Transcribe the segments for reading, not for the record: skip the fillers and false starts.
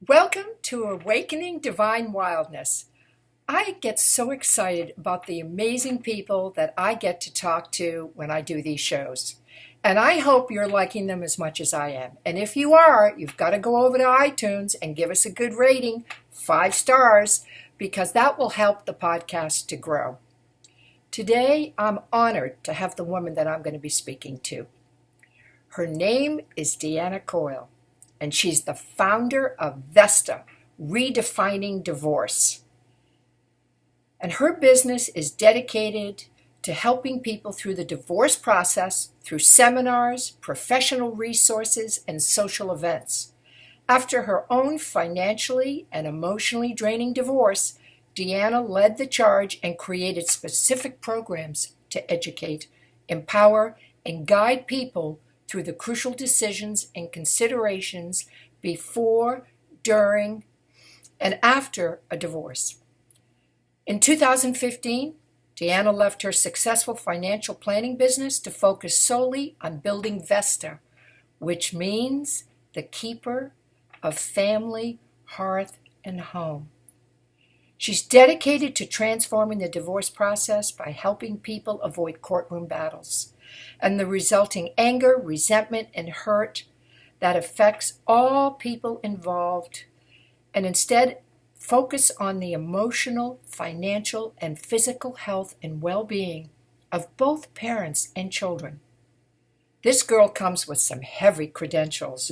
Welcome to Awakening Divine Wildness. I get so excited about the amazing people that I get to talk to when I do these shows. And I hope you're liking them as much as I am. And if you are, you've got to go over to iTunes and give us a good rating, 5 stars, because that will help the podcast to grow. Today, I'm honored to have the woman that I'm going to be speaking to. Her name is Deanna Coyle, and she's the founder of Vesta, Redefining Divorce. And her business is dedicated to helping people through the divorce process through seminars, professional resources, and social events. After her own financially and emotionally draining divorce, Deanna led the charge and created specific programs to educate, empower, and guide people through the crucial decisions and considerations before, during, and after a divorce. In 2015, Deanna left her successful financial planning business to focus solely on building Vesta, which means the keeper of family, hearth, and home. She's dedicated to transforming the divorce process by helping people avoid courtroom battles and the resulting anger, resentment, and hurt that affects all people involved, and instead focus on the emotional, financial, and physical health and well-being of both parents and children. This girl comes with some heavy credentials.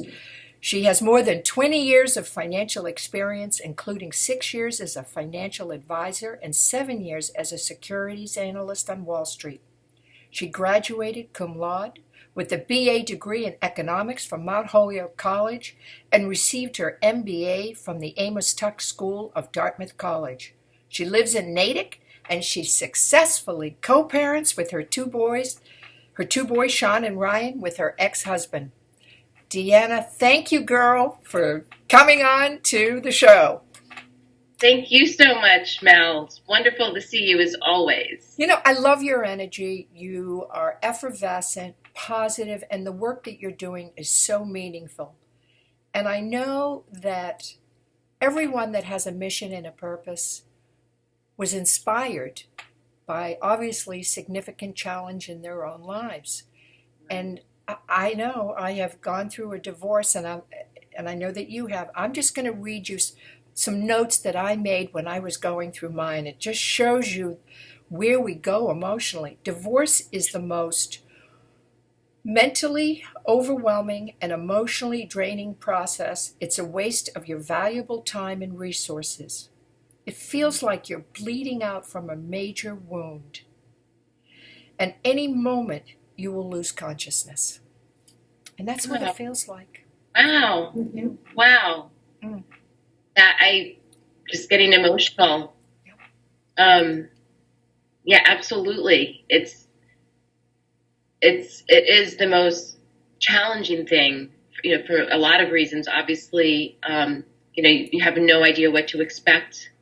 She has more than 20 years of financial experience, including 6 years as a financial advisor and 7 years as a securities analyst on Wall Street. She graduated cum laude with a BA degree in economics from Mount Holyoke College and received her MBA from the Amos Tuck School of Dartmouth College. She lives in Natick, and she successfully co-parents with her two boys, Sean and Ryan, with her ex-husband. Deanna, thank you, girl, for coming on to the show. Thank you so much, Mel. It's wonderful to see you as always. You know, I love your energy. You are effervescent, positive, and the work that you're doing is so meaningful. And I know that everyone that has a mission and a purpose was inspired by obviously significant challenge in their own lives. And I know I have gone through a divorce, and I know that you have. I'm just going to read you some notes that I made when I was going through mine. It just shows you where we go emotionally. Divorce is the most mentally overwhelming and emotionally draining process. It's a waste of your valuable time and resources. It feels like you're bleeding out from a major wound. And any moment you will lose consciousness. And that's what it feels like. Wow. Mm-hmm. Wow. Mm. I just getting emotional. Yeah, absolutely. It is the most challenging thing, for a lot of reasons. Obviously, you have no idea what to expect,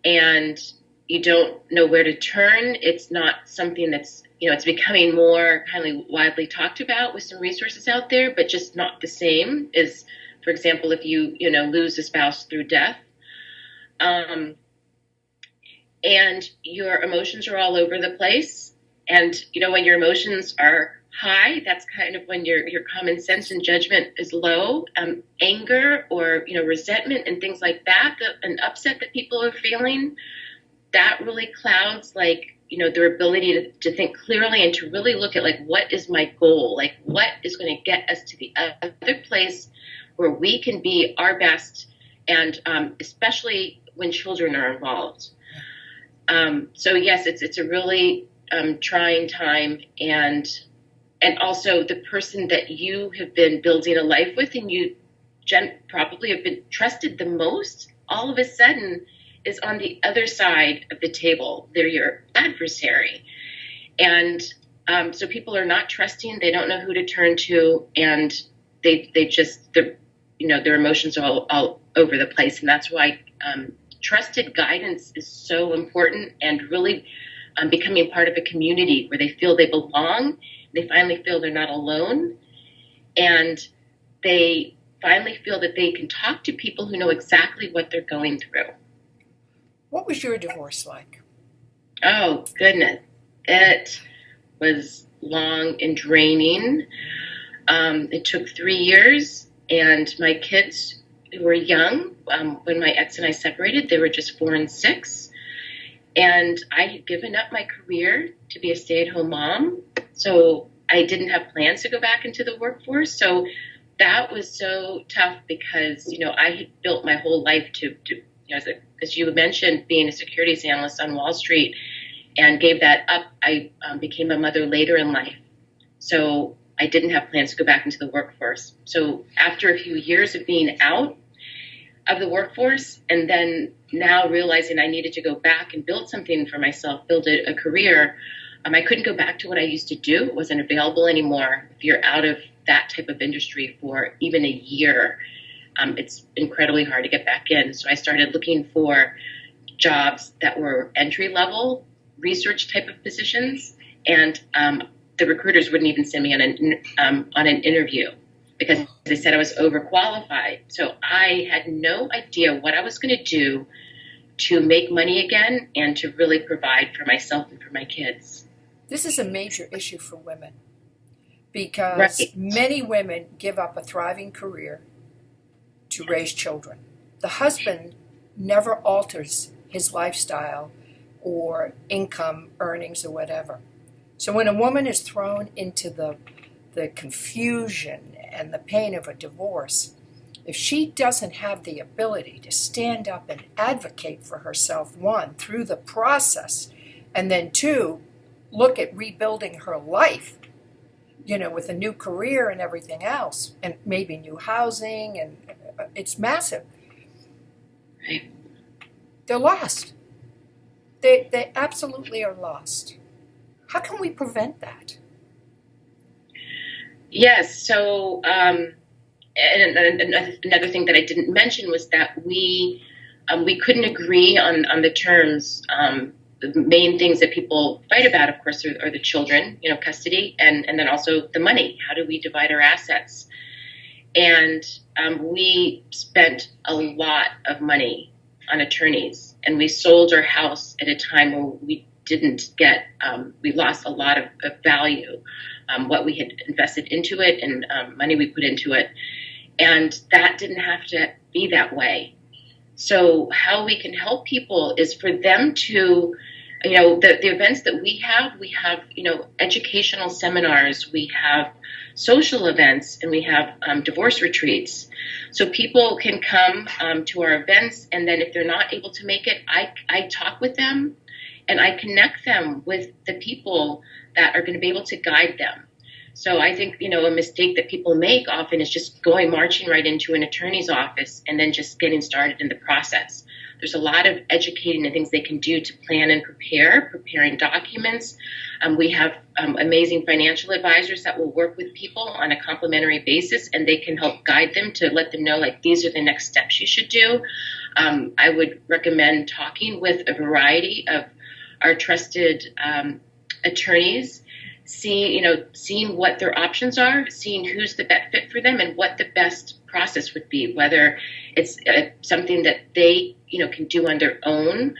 and you don't know where to turn. It's not something that's, it's becoming more kind of widely talked about with some resources out there, but just not the same as, for example, if you lose a spouse through death, and your emotions are all over the place. And, when your emotions are high, that's kind of when your common sense and judgment is low. Anger or, resentment and things like that, an upset that people are feeling, that really clouds, their ability to think clearly and to really look at, what is my goal? What is going to get us to the other place where we can be our best, and especially when children are involved. So yes, it's a really trying time, and also the person that you have been building a life with, and you probably have been trusted the most, all of a sudden is on the other side of the table. They're your adversary, and so people are not trusting. They don't know who to turn to, and their emotions are all over the place. And that's why trusted guidance is so important, and really becoming part of a community where they feel they belong. They finally feel they're not alone, and they finally feel that they can talk to people who know exactly what they're going through. What was your divorce like? Oh, goodness. It was long and draining. It took 3 years, and my kids were young. When my ex and I separated, they were just 4 and 6. And I had given up my career to be a stay-at-home mom. So I didn't have plans to go back into the workforce. So that was so tough because, I had built my whole life to as you mentioned, being a securities analyst on Wall Street, and gave that up. I became a mother later in life. So I didn't have plans to go back into the workforce. So after a few years of being out of the workforce, and then now realizing I needed to go back and build something for myself, build a career, I couldn't go back to what I used to do. It wasn't available anymore. If you're out of that type of industry for even a year, it's incredibly hard to get back in. So I started looking for jobs that were entry-level research type of positions, and the recruiters wouldn't even send me on an interview because they said I was overqualified. So I had no idea what I was going to do to make money again and to really provide for myself and for my kids. This is a major issue for women because many women give up a thriving career to raise children. The husband never alters his lifestyle or income, earnings, or whatever. So when a woman is thrown into the confusion and the pain of a divorce, if she doesn't have the ability to stand up and advocate for herself, one, through the process, and then two, look at rebuilding her life, with a new career and everything else, and maybe new housing, and it's massive. Right. They're lost. They absolutely are lost. How can we prevent that? Yes. So, and another thing that I didn't mention was that we couldn't agree on the terms. The main things that people fight about, of course, are the children, custody, and then also the money. How do we divide our assets? And we spent a lot of money on attorneys, and we sold our house at a time where we didn't get, we lost a lot of value, what we had invested into it and money we put into it. And that didn't have to be that way. So how we can help people is for them to, the events that we have, educational seminars, we have social events, and we have divorce retreats. So people can come to our events, and then if they're not able to make it, I talk with them, and I connect them with the people that are going to be able to guide them. So I think, a mistake that people make often is just marching right into an attorney's office and then just getting started in the process. There's a lot of educating and things they can do to plan and preparing documents. We have amazing financial advisors that will work with people on a complimentary basis, and they can help guide them to let them know, these are the next steps you should do. I would recommend talking with a variety of our trusted attorneys, seeing what their options are, seeing who's the best fit for them and what the best process would be, whether it's something that they, can do on their own,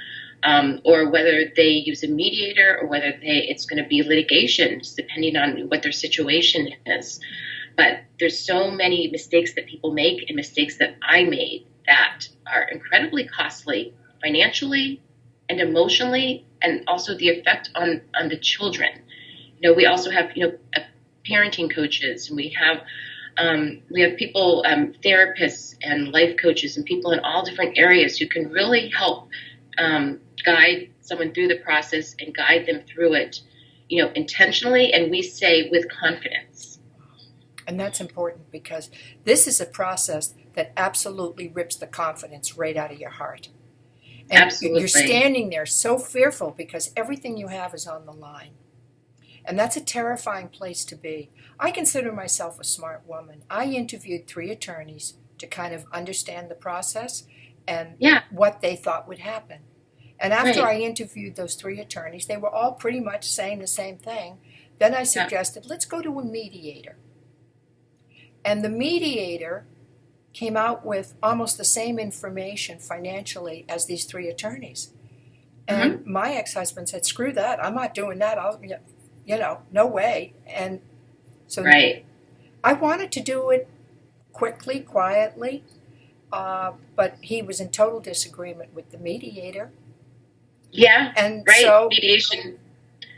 or whether they use a mediator, or whether it's going to be litigation, depending on what their situation is. But there's so many mistakes that people make, and mistakes that I made, that are incredibly costly financially and emotionally, and also the effect on the children. We also have, parenting coaches, and we have people, therapists and life coaches, and people in all different areas who can really help guide someone through the process and guide them through it, intentionally, and we say with confidence. And that's important, because this is a process that absolutely rips the confidence right out of your heart. And Absolutely. You're standing there so fearful because everything you have is on the line. And that's a terrifying place to be. I consider myself a smart woman. I interviewed 3 attorneys to kind of understand the process and what they thought would happen. And after I interviewed those 3 attorneys, they were all pretty much saying the same thing. Then I suggested, let's go to a mediator. And the mediator came out with almost the same information financially as these three attorneys. And my ex-husband said, screw that. I'm not doing that. No way. And so I wanted to do it quickly, quietly, but he was in total disagreement with the mediator. Yeah, and right. So mediation.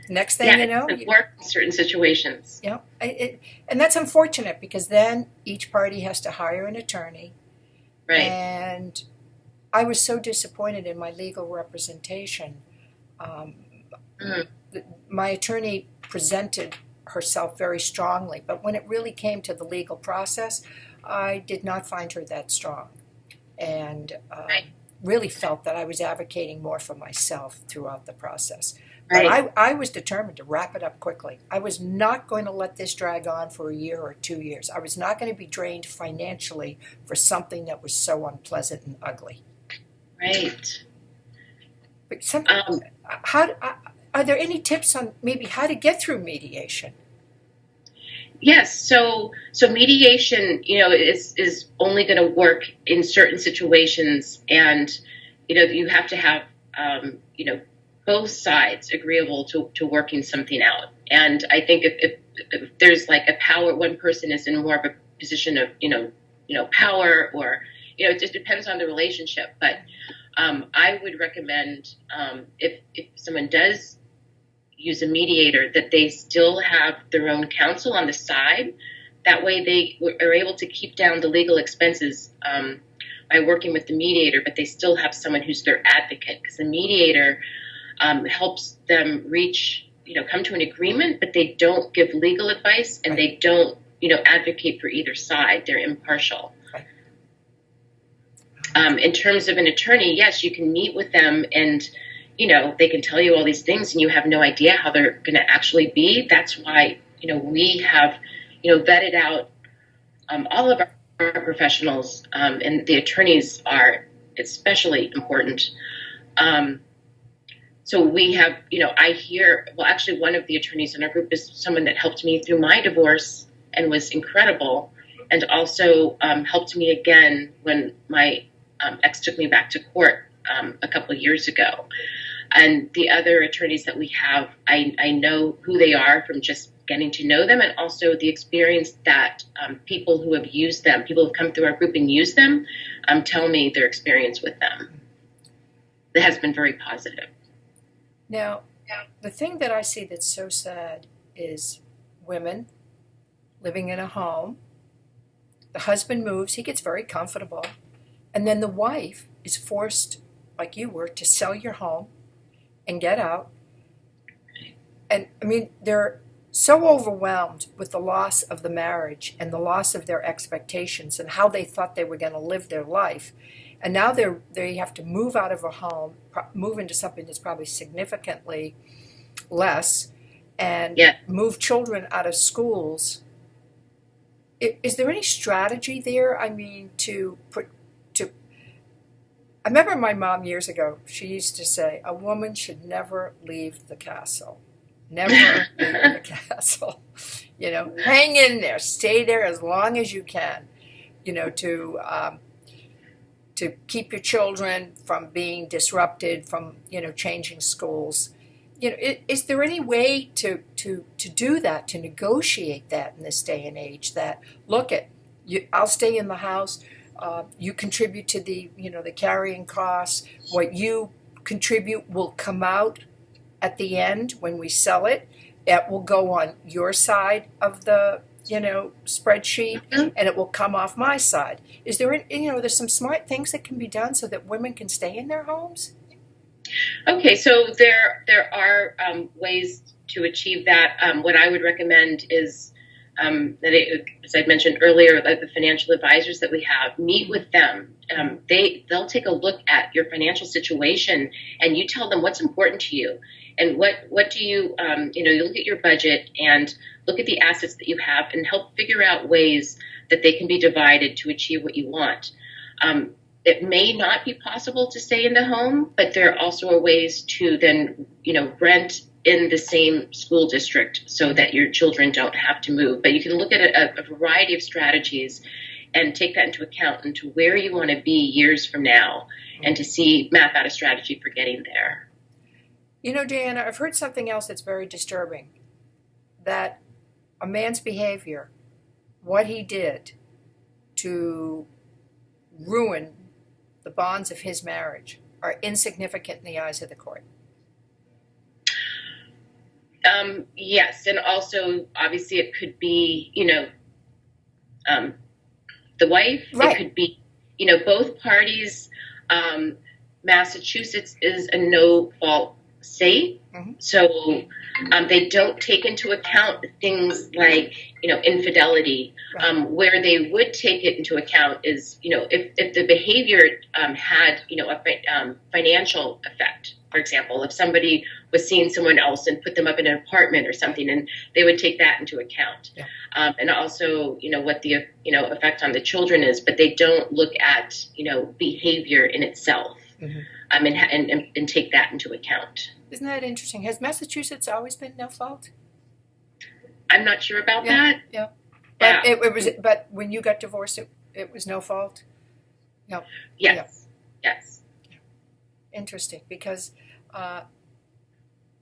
Next thing you know, it work in certain situations. Yeah, and that's unfortunate because then each party has to hire an attorney. Right. And I was so disappointed in my legal representation. My attorney presented herself very strongly, but when it really came to the legal process, I did not find her that strong, and really felt that I was advocating more for myself throughout the process. But I was determined to wrap it up quickly. I was not going to let this drag on for a year or 2 years. I was not going to be drained financially for something that was so unpleasant and ugly. Right. But are there any tips on maybe how to get through mediation? Yes. So mediation, is only going to work in certain situations, and you have to have both sides agreeable to working something out. And I think if there's like a power, one person is in more of a position of power, or it just depends on the relationship. But I would recommend if someone does use a mediator, that they still have their own counsel on the side. That way they are able to keep down the legal expenses by working with the mediator, but they still have someone who's their advocate, because the mediator helps them come to an agreement, but they don't give legal advice, and they don't, advocate for either side. They're impartial. In terms of an attorney, yes, you can meet with them, and they can tell you all these things, and you have no idea how they're going to actually be. That's why, we have, vetted out all of our professionals, and the attorneys are especially important. So we have, actually one of the attorneys in our group is someone that helped me through my divorce and was incredible, and also helped me again when my ex took me back to court a couple of years ago. And the other attorneys that we have, I know who they are from just getting to know them, and also the experience that people who have used them, people who have come through our group and used them, tell me their experience with them. It has been very positive. Now, the thing that I see that's so sad is women living in a home. The husband moves, he gets very comfortable, and then the wife is forced, like you were, to sell your home and get out. And I mean, they're so overwhelmed with the loss of the marriage and the loss of their expectations and how they thought they were going to live their life. And now they have to move out of a home, move into something that's probably significantly less, and move children out of schools. Is there any strategy there? I mean, I remember my mom years ago, she used to say, a woman should never leave the castle. Never leave the castle. Hang in there, stay there as long as you can, to keep your children from being disrupted, from, changing schools. Is there any way to do that, to negotiate that in this day and age, that, I'll stay in the house, you contribute to the, the carrying costs, what you contribute will come out at the end when we sell it. It will go on your side of the, spreadsheet, and it will come off my side. Is there, there's some smart things that can be done so that women can stay in their homes? Okay, so there are ways to achieve that. What I would recommend is, as I mentioned earlier, like the financial advisors that we have, meet with them. They'll take a look at your financial situation, and you tell them what's important to you, and what do you, you look at your budget and look at the assets that you have, and help figure out ways that they can be divided to achieve what you want. It may not be possible to stay in the home, but there also are ways to then, rent in the same school district so that your children don't have to move. But you can look at a variety of strategies and take that into account into where you want to be years from now, and to map out a strategy for getting there. You know, Deanna, I've heard something else that's very disturbing, that a man's behavior, what he did to ruin the bonds of his marriage, are insignificant in the eyes of the court. Yes, and also obviously it could be, the wife. Right. It could be, both parties. Massachusetts is a no-fault state, so they don't take into account things like, infidelity. Right. Where they would take it into account is, if the behavior had, a financial effect. For example, if somebody was seeing someone else and put them up in an apartment or something, and they would take that into account. Yeah. And also, what the, effect on the children is, but they don't look at, behavior in itself, and take that into account. Isn't that interesting? Has Massachusetts always been no fault? I'm not sure about that. Yeah. But it was. But when you got divorced, it was no fault. No. Yes. Yeah. Yes. Interesting, because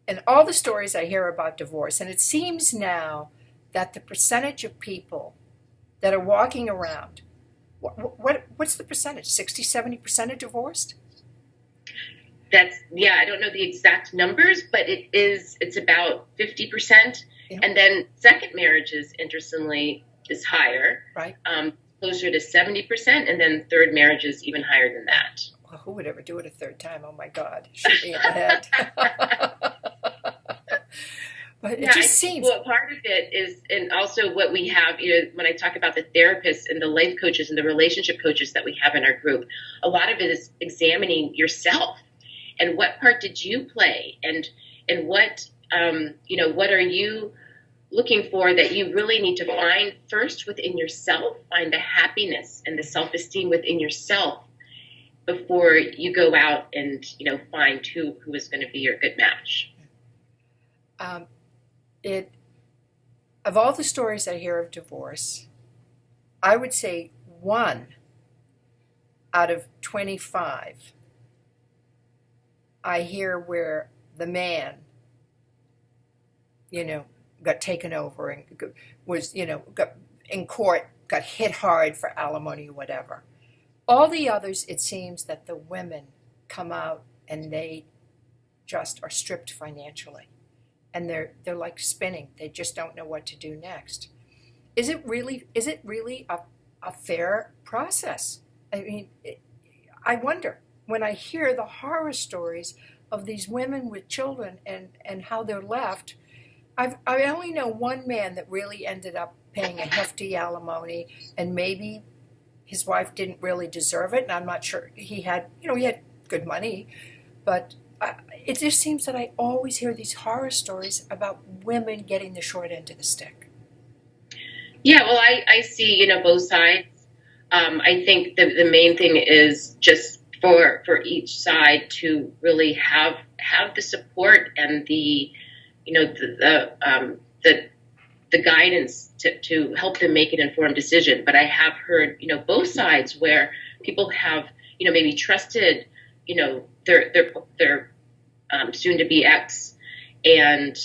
in all the stories I hear about divorce, and it seems now that the percentage of people that are walking around, what's the percentage? 60, 70% are divorced? I don't know the exact numbers, but it's about 50%. Yeah. And then second marriages, interestingly, is higher. Right. Closer to 70%, and then third marriages even higher than that. Well, who would ever do it a third time? Oh my God, shoot me in the head. But it just seems. Well, part of it is, and also what we have, when I talk about the therapists and the life coaches and the relationship coaches that we have in our group, a lot of it is examining yourself and what part did you play, and what what are you looking for that you really need to find first within yourself, find the happiness and the self-esteem within yourself before you go out and, find who is going to be your good match. Of all the stories I hear of divorce, I would say 1 out of 25 I hear where the man, got taken over and was, got in court, got hit hard for alimony or whatever. All the others, it seems that the women come out and they just are stripped financially. And they're like spinning. They just don't know what to do next. Is it really a fair process? I mean, I wonder, when I hear the horror stories of these women with children and how they're left, I only know one man that really ended up paying a hefty alimony, and maybe his wife didn't really deserve it, and I'm not sure. He had good money, but it just seems that I always hear these horror stories about women getting the short end of the stick. Yeah, well, I see, both sides. I think the main thing is just for each side to really have the support and the guidance to help them make an informed decision. But I have heard, both sides where people have, maybe trusted, their soon to be ex and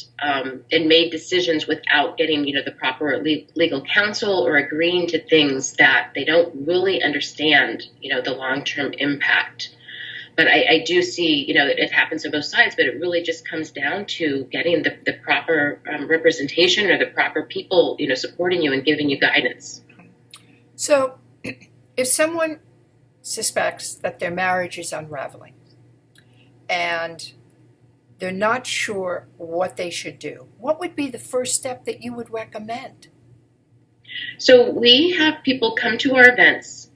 made decisions without getting, the proper legal counsel or agreeing to things that they don't really understand, the long-term impact. But I do see, it happens on both sides, but it really just comes down to getting the proper representation or the proper people, supporting you and giving you guidance. So if someone suspects that their marriage is unraveling and they're not sure what they should do, what would be the first step that you would recommend? So we have people come to our events,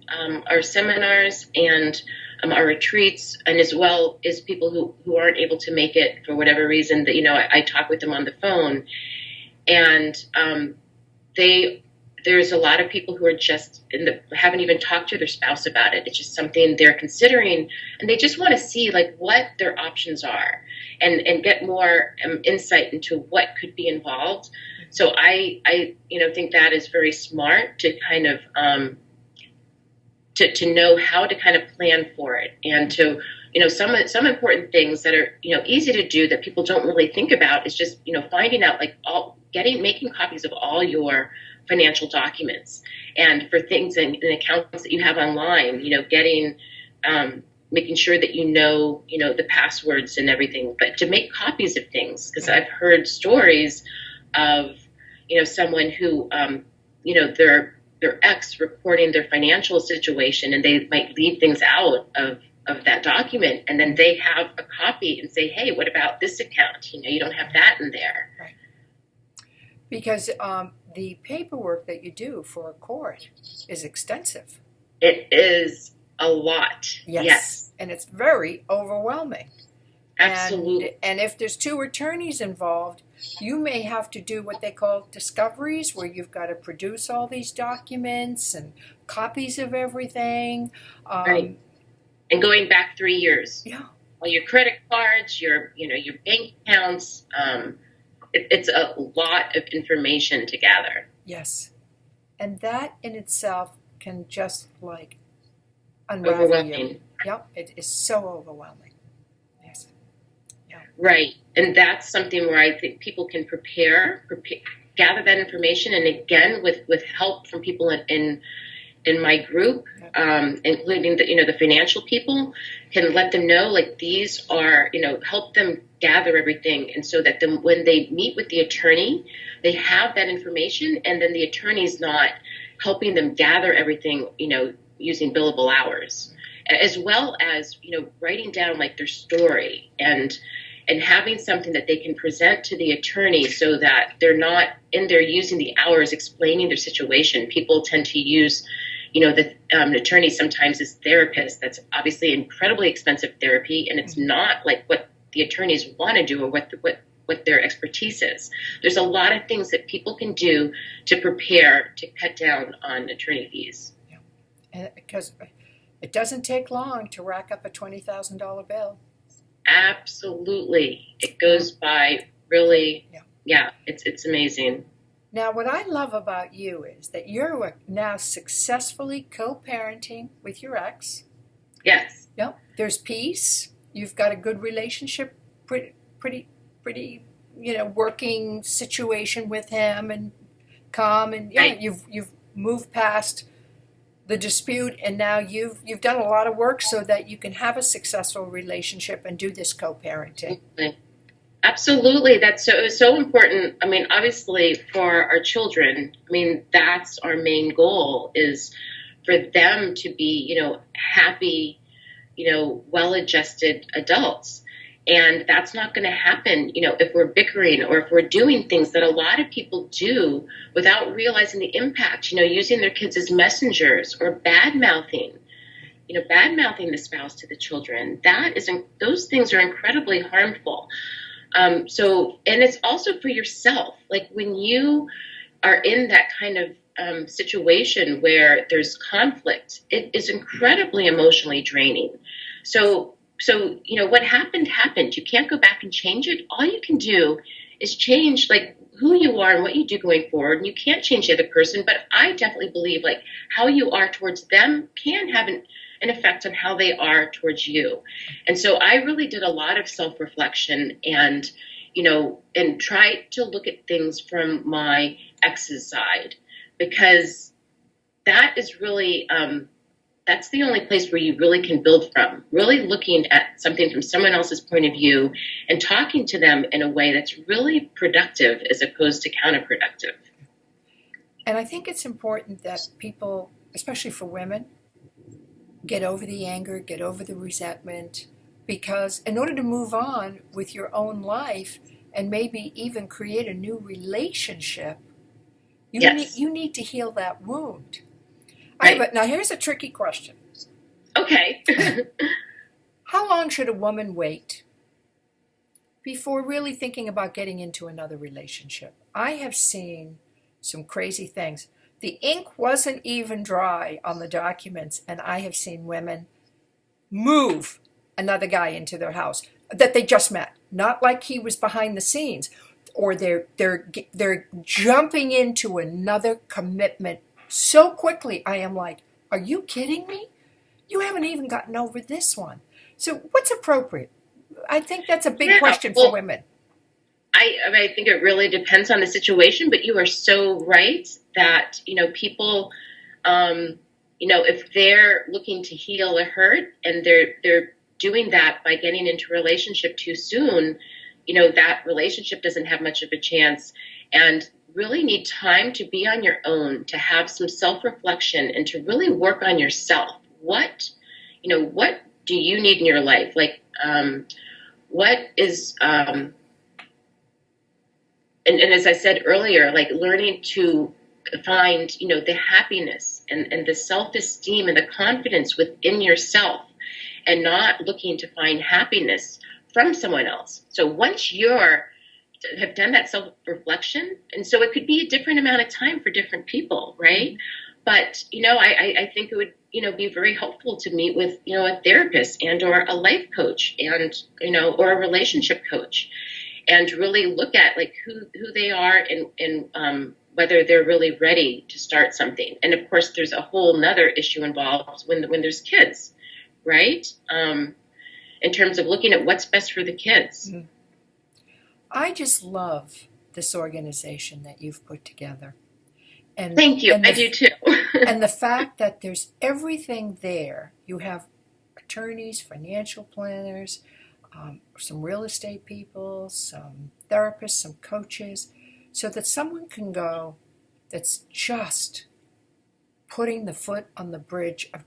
our seminars, and our retreats, and as well as people who aren't able to make it for whatever reason, that I talk with them on the phone, and there's a lot of people who are just haven't even talked to their spouse about it. It's just something they're considering, and they just want to see what their options are, and get more insight into what could be involved. So I think that is very smart to kind of to know how to kind of plan for it, and to, some important things that are, easy to do that people don't really think about is just, finding out, like, making copies of all your financial documents, and for things and accounts that you have online, making sure that the passwords and everything, but to make copies of things, because I've heard stories of, someone who, their ex reporting their financial situation, and they might leave things out of that document, and then they have a copy and say, hey, what about this account? You don't have that in there. Right. Because the paperwork that you do for a court is extensive. It is a lot. Yes. And it's very overwhelming. Absolutely. And if there's two attorneys involved, you may have to do what they call discoveries, where you've got to produce all these documents and copies of everything. Right. And going back 3 years. Yeah. All your credit cards, your bank accounts. It's a lot of information to gather. Yes. And that in itself can just unravel you. Yep. It is so overwhelming. Yes. Yeah. Right. And that's something where I think people can prepare, gather that information. And again, with help from people in my group, including the financial people, can let them know, like, these are, help them gather everything. And so that when they meet with the attorney, they have that information, and then the attorney's not helping them gather everything, using billable hours, as well as, writing down, like, their story and having something that they can present to the attorney, so that they're not in there using the hours explaining their situation. People tend to use, the attorney sometimes is therapist. That's obviously incredibly expensive therapy, and it's not like what the attorneys want to do or what their expertise is. There's a lot of things that people can do to prepare to cut down on attorney fees. Yeah. And because it doesn't take long to rack up a $20,000 bill. Absolutely. It goes by really, it's amazing. Now, what I love about you is that you're now successfully co-parenting with your ex. Yes. Yep. There's peace. You've got a good relationship, pretty, working situation with him, and calm, and right. You've moved past the dispute, and now you've done a lot of work so that you can have a successful relationship and do this co-parenting. Absolutely. That's so important. I mean, obviously for our children, that's our main goal, is for them to be, happy, well-adjusted adults. And that's not going to happen, if we're bickering, or if we're doing things that a lot of people do without realizing the impact, using their kids as messengers, or bad-mouthing the spouse to the children. Those things are incredibly harmful. And it's also for yourself. Like, when you are in that kind of situation where there's conflict, it is incredibly emotionally draining. So, what happened. You can't go back and change it. All you can do is change, like, who you are and what you do going forward. And you can't change the other person, but I definitely believe, like, how you are towards them can have an effect on how they are towards you. And so I really did a lot of self-reflection, and tried to look at things from my ex's side, because that is really, that's the only place where you really can build from, really looking at something from someone else's point of view and talking to them in a way that's really productive as opposed to counterproductive. And I think it's important that people, especially for women, get over the anger, get over the resentment, because in order to move on with your own life and maybe even create a new relationship, you need to heal that wound. Right. Now, here's a tricky question. Okay. How long should a woman wait before really thinking about getting into another relationship? I have seen some crazy things. The ink wasn't even dry on the documents, and I have seen women move another guy into their house that they just met. Not like he was behind the scenes, or they're jumping into another commitment so quickly. I am like, Are you kidding me? You haven't even gotten over this one. So what's appropriate? I think that's a big question for women. I think it really depends on the situation, but you are so right that, people, if they're looking to heal a hurt and they're doing that by getting into a relationship too soon, that relationship doesn't have much of a chance, and really need time to be on your own, to have some self-reflection and to really work on yourself. What do you need in your life? Like, what is, and as I said earlier, like learning to find, the happiness and the self-esteem and the confidence within yourself, and not looking to find happiness from someone else. So once have done that self-reflection, and so it could be a different amount of time for different people, right? But, I think it would, be very helpful to meet with, a therapist and or a life coach and, or a relationship coach, and really look at like who they are and whether they're really ready to start something. And of course, there's a whole nother issue involved when there's kids, right? In terms of looking at what's best for the kids. Mm-hmm. I just love this organization that you've put together. And thank you. I do too. And the fact that there's everything there. You have attorneys, financial planners, some real estate people, some therapists, some coaches, so that someone can go that's just putting the foot on the bridge of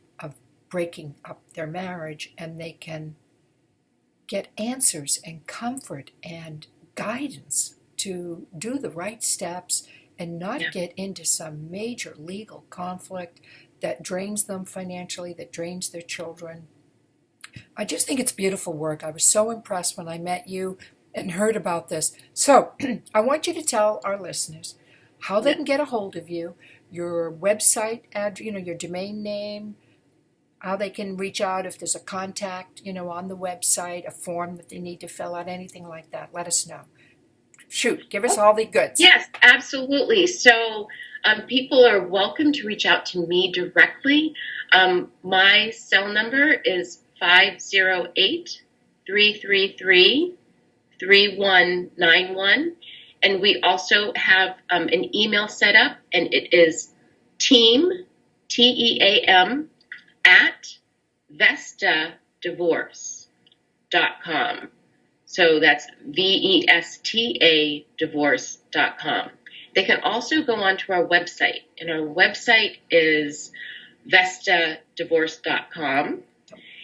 breaking up their marriage, and they can get answers and comfort and guidance to do the right steps and not get into some major legal conflict that drains them financially, that drains their children. I just think it's beautiful work. I was so impressed when I met you and heard about this. So I want you to tell our listeners how they can get a hold of you, your website address, your domain name, how they can reach out if there's a contact, on the website, a form that they need to fill out, anything like that. Let us know. Shoot, give us all the goods. Yes, absolutely. So people are welcome to reach out to me directly. My cell number is 508-333-3191. And we also have an email set up, and it is team, TEAM, at vestadivorce.com. So that's VESTA divorce.com. They can also go onto our website, and our website is vestadivorce.com.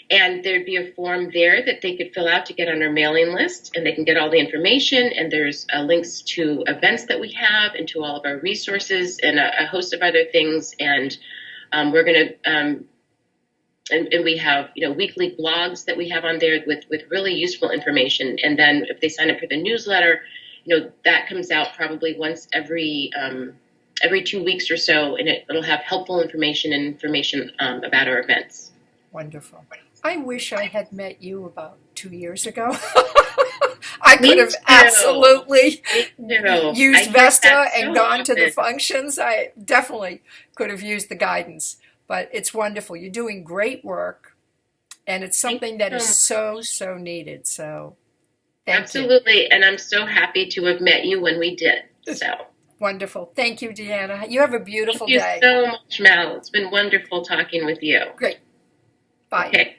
And there'd be a form there that they could fill out to get on our mailing list, and they can get all the information. And there's links to events that we have and to all of our resources and a host of other things. And we're going to, and we have, weekly blogs that we have on there with really useful information. And then if they sign up for the newsletter, that comes out probably once every 2 weeks or so, and it'll have helpful information about our events. Wonderful. I wish I had met you about 2 years ago. I could have absolutely used Vesta and gone to the functions. I definitely could have used the guidance. But it's wonderful. You're doing great work, and it's something that is so, so needed. So thank you. And I'm so happy to have met you when we did. So wonderful. Thank you, Deanna. You have a beautiful day. Thank you so much, Mel. It's been wonderful talking with you. Great. Bye. Okay.